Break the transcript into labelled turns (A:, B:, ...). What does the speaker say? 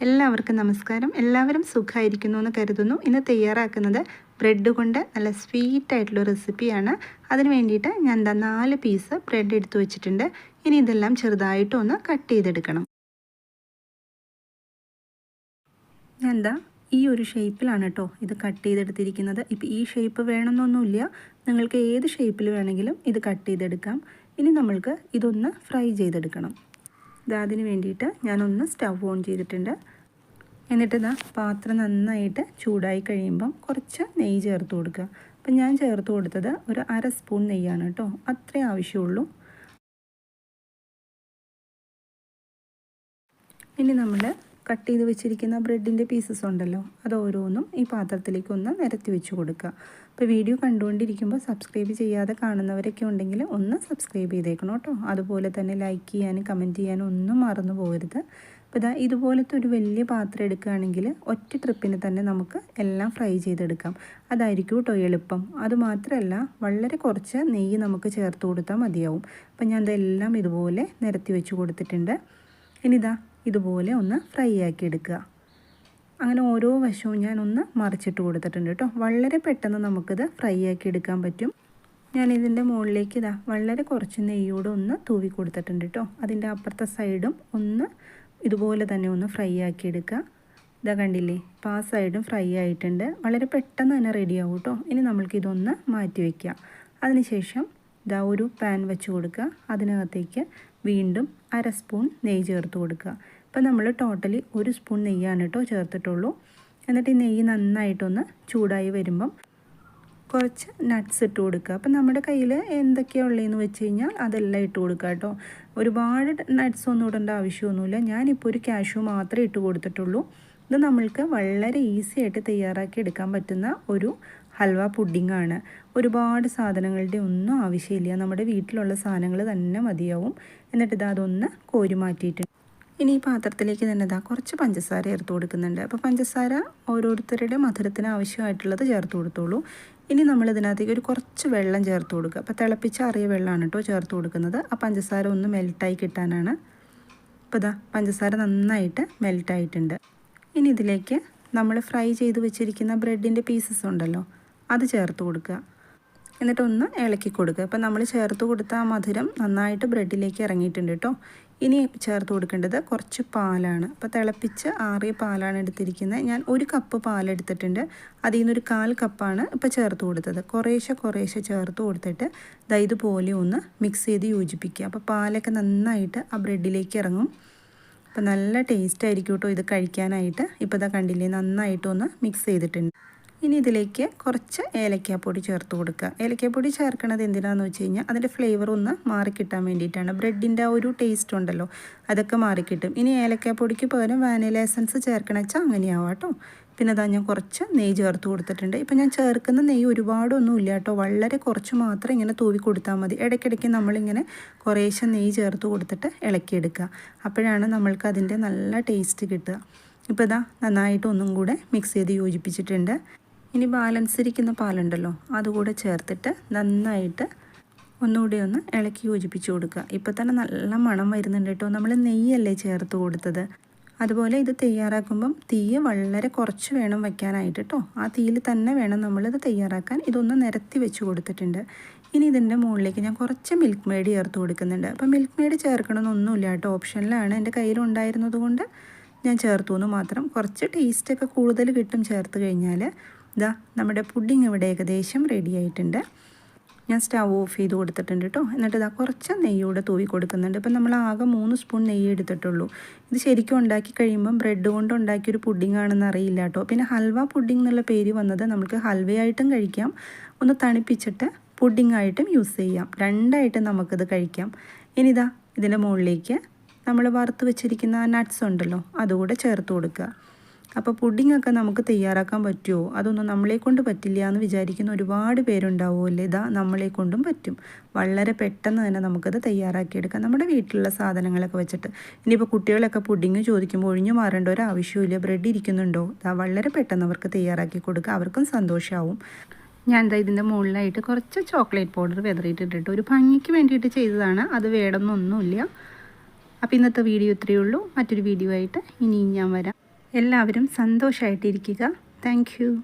A: എല്ലാവർക്കും നമസ്കാരം. എല്ലാവരും സുഖമായിരിക്കുന്നു എന്ന് കരുതുന്നു. ഇന്ന് തയ്യാറാക്കുന്നത് ബ്രെഡ് കൊണ്ട് നല്ല സ്വീറ്റ് ആയിട്ടുള്ള റെസിപ്പിയാണ്. അതിന് വേണ്ടിയിട്ട് ഞാൻ 4 പീസ് ബ്രെഡ് എടുത്തു വെച്ചിട്ടുണ്ട്. ഇനി ഇതെല്ലാം ചെറുതായിട്ട് ഒന്ന് കട്ട് ചെയ്തെടുക്കണം. ഞാൻ ഈ ഒരു ഷേപ്പിലാണ് കേട്ടോ ഇത് കട്ട് ചെയ്തെടുത്തിരിക്കുന്നത്. ഇപ്പോൾ ഈ ഷേപ്പ് വേണമെന്നൊന്നുമില്ല, നിങ്ങൾക്ക് ഏത് ഷേപ്പിൽ വേണമെങ്കിലും ഇത് കട്ട് ചെയ്തെടുക്കാം. ഇനി നമ്മൾക്ക് ഇതൊന്ന് ഫ്രൈ ചെയ്തെടുക്കണം. അതിന് വേണ്ടിയിട്ട് ഞാനൊന്ന് സ്റ്റവ് ഓൺ ചെയ്തിട്ടുണ്ട്. എന്നിട്ട് പാത്രം നന്നായിട്ട് ചൂടായി കഴിയുമ്പം കുറച്ച് നെയ്യ് ചേർത്ത് കൊടുക്കുക. അപ്പം ഞാൻ ചേർത്ത് കൊടുത്തത് ഒരു 1/2 സ്പൂൺ നെയ്യാണ് കേട്ടോ, അത്രേ ആവശ്യമുള്ളൂ. ഇനി നമ്മൾ കട്ട് ചെയ്ത് വെച്ചിരിക്കുന്ന ബ്രെഡിൻ്റെ പീസസ് ഉണ്ടല്ലോ, അത് ഓരോന്നും ഈ പാത്രത്തിലേക്ക് ഒന്ന് നിരത്തി വെച്ച് കൊടുക്കുക. അപ്പോൾ വീഡിയോ കണ്ടുകൊണ്ടിരിക്കുമ്പോൾ സബ്സ്ക്രൈബ് ചെയ്യാതെ കാണുന്നവരൊക്കെ ഉണ്ടെങ്കിൽ ഒന്ന് സബ്സ്ക്രൈബ് ചെയ്തേക്കണം കേട്ടോ. അതുപോലെ തന്നെ ലൈക്ക് ചെയ്യാനും കമൻറ്റ് ചെയ്യാനും ഒന്നും മറന്നു പോകരുത്. അപ്പോൾ ഇതുപോലത്തെ ഒരു വലിയ പാത്രം എടുക്കുകയാണെങ്കിൽ ഒറ്റ ട്രിപ്പിന് തന്നെ നമുക്ക് എല്ലാം ഫ്രൈ ചെയ്തെടുക്കാം. അതായിരിക്കും കേട്ടോ എളുപ്പം. അതുമാത്രമല്ല, വളരെ കുറച്ച് നെയ്യ് നമുക്ക് ചേർത്ത് കൊടുത്താൽ മതിയാവും. അപ്പം ഞാൻ ഇതെല്ലാം ഇതുപോലെ നിരത്തി വെച്ച് കൊടുത്തിട്ടുണ്ട്. ഇനി ഇതുപോലെ ഒന്ന് ഫ്രൈ ആക്കി എടുക്കുക. അങ്ങനെ ഓരോ വശവും ഞാനൊന്ന് മറിച്ചിട്ട് കൊടുത്തിട്ടുണ്ട് കേട്ടോ. വളരെ പെട്ടെന്ന് നമുക്കിത് ഫ്രൈ ആക്കി എടുക്കാൻ പറ്റും. ഞാനിതിൻ്റെ മുകളിലേക്ക് വളരെ കുറച്ച് നെയ്യോടെ ഒന്ന് തൂവി കൊടുത്തിട്ടുണ്ട് കേട്ടോ. അതിൻ്റെ അപ്പുറത്തെ സൈഡും ഒന്ന് ഇതുപോലെ തന്നെ ഒന്ന് ഫ്രൈ ആക്കി എടുക്കുക. കണ്ടില്ലേ, അപ്പോൾ ആ സൈഡും ഫ്രൈ ആയിട്ടുണ്ട്. വളരെ പെട്ടെന്ന് തന്നെ റെഡിയാവും കേട്ടോ. ഇനി നമ്മൾക്കിതൊന്ന് മാറ്റി വയ്ക്കാം. അതിനുശേഷം ഒരു പാൻ വെച്ച് കൊടുക്കുക. അതിനകത്തേക്ക് വീണ്ടും 1/2 സ്പൂൺ നെയ്യ് ചേർത്ത് കൊടുക്കുക. അപ്പോൾ നമ്മൾ ടോട്ടലി 1 സ്പൂൺ നെയ്യാണ് കേട്ടോ ചേർത്തിട്ടുള്ളൂ. എന്നിട്ട് ഈ നെയ്യ് നന്നായിട്ടൊന്ന് ചൂടായി വരുമ്പം കുറച്ച് നട്ട്സ് ഇട്ട് കൊടുക്കുക. അപ്പം നമ്മുടെ കയ്യിൽ എന്തൊക്കെയാണ് ഉള്ളതെന്ന് വെച്ച് കഴിഞ്ഞാൽ അതെല്ലാം ഇട്ട് കൊടുക്കുക കേട്ടോ. ഒരുപാട് നട്ട്സ് ഒന്നും ഇടേണ്ട ആവശ്യമൊന്നുമില്ല. ഞാനിപ്പോൾ ഒരു കാഷ്യൂ മാത്രമേ ഇട്ട് കൊടുത്തിട്ടുള്ളൂ. ഇത് നമ്മൾക്ക് വളരെ ഈസി ആയിട്ട് തയ്യാറാക്കി എടുക്കാൻ പറ്റുന്ന ഒരു ഹൽവ പുഡിങ്ങാണ്. ഒരുപാട് സാധനങ്ങളുടെ ഒന്നും ആവശ്യമില്ല, നമ്മുടെ വീട്ടിലുള്ള സാധനങ്ങൾ തന്നെ മതിയാവും. എന്നിട്ട് അതൊന്ന് കോരി മാറ്റിയിട്ടുണ്ട്. ഇനി ഈ പാത്രത്തിലേക്ക് തന്നെ കുറച്ച് പഞ്ചസാര ചേർത്ത് കൊടുക്കുന്നുണ്ട്. അപ്പോൾ പഞ്ചസാര ഓരോരുത്തരുടെ മധുരത്തിന് ആവശ്യമായിട്ടുള്ളത് ചേർത്ത് കൊടുത്തോളൂ. ഇനി നമ്മൾ ഇതിനകത്തേക്ക് ഒരു കുറച്ച് വെള്ളം ചേർത്ത് കൊടുക്കുക. അപ്പോൾ തിളപ്പിച്ചാറിയ വെള്ളമാണ് കേട്ടോ ചേർത്ത് കൊടുക്കുന്നത്. ആ പഞ്ചസാര ഒന്ന് മെൽട്ടായി കിട്ടാനാണ്. അപ്പോൾ പഞ്ചസാര നന്നായിട്ട് മെൽട്ടായിട്ടുണ്ട്. ഇനി ഇതിലേക്ക് നമ്മൾ ഫ്രൈ ചെയ്ത് വെച്ചിരിക്കുന്ന ബ്രെഡിൻ്റെ പീസസ് ഉണ്ടല്ലോ, അത് ചേർത്ത് കൊടുക്കുക. എന്നിട്ടൊന്ന് ഇളക്കി കൊടുക്കുക. അപ്പോൾ നമ്മൾ ചേർത്ത് കൊടുത്ത ആ മധുരം നന്നായിട്ട് ബ്രെഡിലേക്ക് ഇറങ്ങിയിട്ടുണ്ട് കേട്ടോ. ഇനി ചേർത്ത് കൊടുക്കേണ്ടത് കുറച്ച് പാലാണ്. അപ്പോൾ തിളപ്പിച്ച് ആറിയ പാലാണ് എടുത്തിരിക്കുന്നത്. ഞാൻ 1 കപ്പ് പാലെടുത്തിട്ടുണ്ട്. അതിൽ നിന്നൊരു 1/4 കപ്പാണ് ഇപ്പോൾ ചേർത്ത് കൊടുത്തത്. കുറേശ്ശെ ചേർത്ത് കൊടുത്തിട്ട് ഇതുപോലെ ഒന്ന് മിക്സ് ചെയ്ത് യോജിപ്പിക്കുക. അപ്പോൾ പാലൊക്കെ നന്നായിട്ട് ആ ബ്രെഡിലേക്ക് ഇറങ്ങും. അപ്പോൾ നല്ല ടേസ്റ്റ് ആയിരിക്കും കേട്ടോ ഇത് കഴിക്കാനായിട്ട്. ഇപ്പോൾ കണ്ടില്ലേ, നന്നായിട്ടൊന്ന് മിക്സ് ചെയ്തിട്ടുണ്ട്. ഇനി ഇതിലേക്ക് കുറച്ച് ഏലക്കാപ്പൊടി ചേർത്ത് കൊടുക്കുക. ഏലക്കാപ്പൊടി ചേർക്കണത് എന്തിനാണെന്ന് വെച്ച് കഴിഞ്ഞാൽ അതിൻ്റെ ഫ്ലേവർ ഒന്ന് മാറിക്കിട്ടാൻ വേണ്ടിയിട്ടാണ്. ബ്രെഡിൻ്റെ ആ ഒരു ടേസ്റ്റ് ഉണ്ടല്ലോ, അതൊക്കെ മാറിക്കിട്ടും. ഇനി ഏലക്കാപ്പൊടിക്ക് പകരം വാനില എസൻസ് ചേർക്കണ വെച്ചാൽ അങ്ങനെയാവാം കേട്ടോ. പിന്നെ ഞാൻ കുറച്ച് നെയ്യ് ചേർത്ത് കൊടുത്തിട്ടുണ്ട്. ഇപ്പം ഞാൻ ചേർക്കുന്ന നെയ്യ് ഒരുപാടൊന്നും ഇല്ല കേട്ടോ, വളരെ കുറച്ച് മാത്രം ഇങ്ങനെ തൂവി കൊടുത്താൽ മതി. ഇടയ്ക്കിടയ്ക്ക് നമ്മളിങ്ങനെ കുറേശ്ശെ നെയ്യ് ചേർത്ത് കൊടുത്തിട്ട് ഇളക്കിയെടുക്കുക. അപ്പോഴാണ് നമ്മൾക്ക് അതിൻ്റെ നല്ല ടേസ്റ്റ് കിട്ടുക. ഇപ്പോൾ നന്നായിട്ട് ഒന്നും കൂടെ മിക്സ് ചെയ്ത് യോജിപ്പിച്ചിട്ടുണ്ട്. ഇനി ബാലൻസ് ഇരിക്കുന്ന പാലുണ്ടല്ലോ, അതുകൂടെ ചേർത്തിട്ട് നന്നായിട്ട് ഒന്നുകൂടി ഒന്ന് ഇളക്കി യോജിപ്പിച്ച് കൊടുക്കുക. ഇപ്പോൾ തന്നെ നല്ല മണം വരുന്നുണ്ട് കേട്ടോ. നമ്മൾ നെയ്യല്ലേ ചേർത്ത് കൊടുത്തത്. അതുപോലെ ഇത് തയ്യാറാക്കുമ്പം തീ വളരെ കുറച്ച് വേണം വയ്ക്കാനായിട്ട് കേട്ടോ. ആ തീയിൽ തന്നെ വേണം നമ്മളിത് തയ്യാറാക്കാൻ. ഇതൊന്ന് നിരത്തി വെച്ച് കൊടുത്തിട്ടുണ്ട്. ഇനി ഇതിൻ്റെ മുകളിലേക്ക് ഞാൻ കുറച്ച് മിൽക്ക് മെയ്ഡ് ചേർത്ത് കൊടുക്കുന്നുണ്ട്. അപ്പോൾ മിൽക്ക് മെയ്ഡ് ചേർക്കണമെന്നൊന്നുമില്ല കേട്ടോ, ഓപ്ഷനിലാണ്. എൻ്റെ കയ്യിലുണ്ടായിരുന്നത് കൊണ്ട് ഞാൻ ചേർത്തു എന്ന് മാത്രം. കുറച്ച് ടേസ്റ്റൊക്കെ കൂടുതൽ കിട്ടും ചേർത്ത് കഴിഞ്ഞാൽ. നമ്മുടെ പുഡിങ് ഇവിടെ ഏകദേശം റെഡി ആയിട്ടുണ്ട്. ഞാൻ സ്റ്റവ് ഓഫ് ചെയ്ത് കൊടുത്തിട്ടുണ്ട് കേട്ടോ. എന്നിട്ട് കുറച്ച് നെയ്യോടെ തൂവി കൊടുക്കുന്നുണ്ട്. ഇപ്പം നമ്മൾ ആകെ 3 സ്പൂൺ നെയ്യ് എടുത്തിട്ടുള്ളൂ. ഇത് ശരിക്കും ഉണ്ടാക്കി കഴിയുമ്പം ബ്രെഡ് കൊണ്ട് ഉണ്ടാക്കിയൊരു പുഡിംഗ് ആണെന്ന് അറിയില്ല കേട്ടോ. പിന്നെ ഹൽവ പുഡിംഗ് എന്നുള്ള പേര് വന്നത് നമുക്ക് ഹൽവയായിട്ടും കഴിക്കാം, ഒന്ന് തണുപ്പിച്ചിട്ട് പുഡിംഗ് ആയിട്ടും യൂസ് ചെയ്യാം. രണ്ടായിട്ടും നമുക്കിത് കഴിക്കാം. ഇനി ഇതിൻ്റെ മുകളിലേക്ക് നമ്മൾ വറുത്ത് വെച്ചിരിക്കുന്ന നട്ട്സ് ഉണ്ടല്ലോ, അതുകൂടെ ചേർത്ത് കൊടുക്കുക. അപ്പോൾ പുഡിങ്ങൊക്കെ നമുക്ക് തയ്യാറാക്കാൻ പറ്റുമോ, അതൊന്നും നമ്മളെ കൊണ്ട് പറ്റില്ല എന്ന് വിചാരിക്കുന്ന ഒരുപാട് പേരുണ്ടാവുമല്ലേ. നമ്മളെ കൊണ്ടും പറ്റും. വളരെ പെട്ടെന്ന് തന്നെ നമുക്കത് തയ്യാറാക്കിയെടുക്കാം, നമ്മുടെ വീട്ടിലുള്ള സാധനങ്ങളൊക്കെ വെച്ചിട്ട്. ഇനിയിപ്പോൾ കുട്ടികളൊക്കെ പുഡിങ് ചോദിക്കുമ്പോൾ ഒഴിഞ്ഞു മാറേണ്ട ഒരു ആവശ്യമില്ല. ബ്രെഡ് ഇരിക്കുന്നുണ്ടോ, വളരെ പെട്ടെന്ന് അവർക്ക് തയ്യാറാക്കി കൊടുക്കുക, അവർക്കും സന്തോഷമാവും. ഞാൻ ഇതിൻ്റെ മുകളിലായിട്ട് കുറച്ച് ചോക്ലേറ്റ് പൗഡർ വിതറിയിട്ടിട്ട് ഒരു ഭംഗിക്ക് വേണ്ടിയിട്ട് ചെയ്തതാണ്. അത് വേണമെന്നൊന്നുമില്ല. അപ്പോൾ ഇന്നത്തെ വീഡിയോ ഇത്രയേ ഉള്ളൂ. മറ്റൊരു വീഡിയോ ആയിട്ട് ഇനിയും ഞാൻ വരാം. എല്ലാവരും സന്തോഷമായിട്ടിരിക്കുക. Thank you.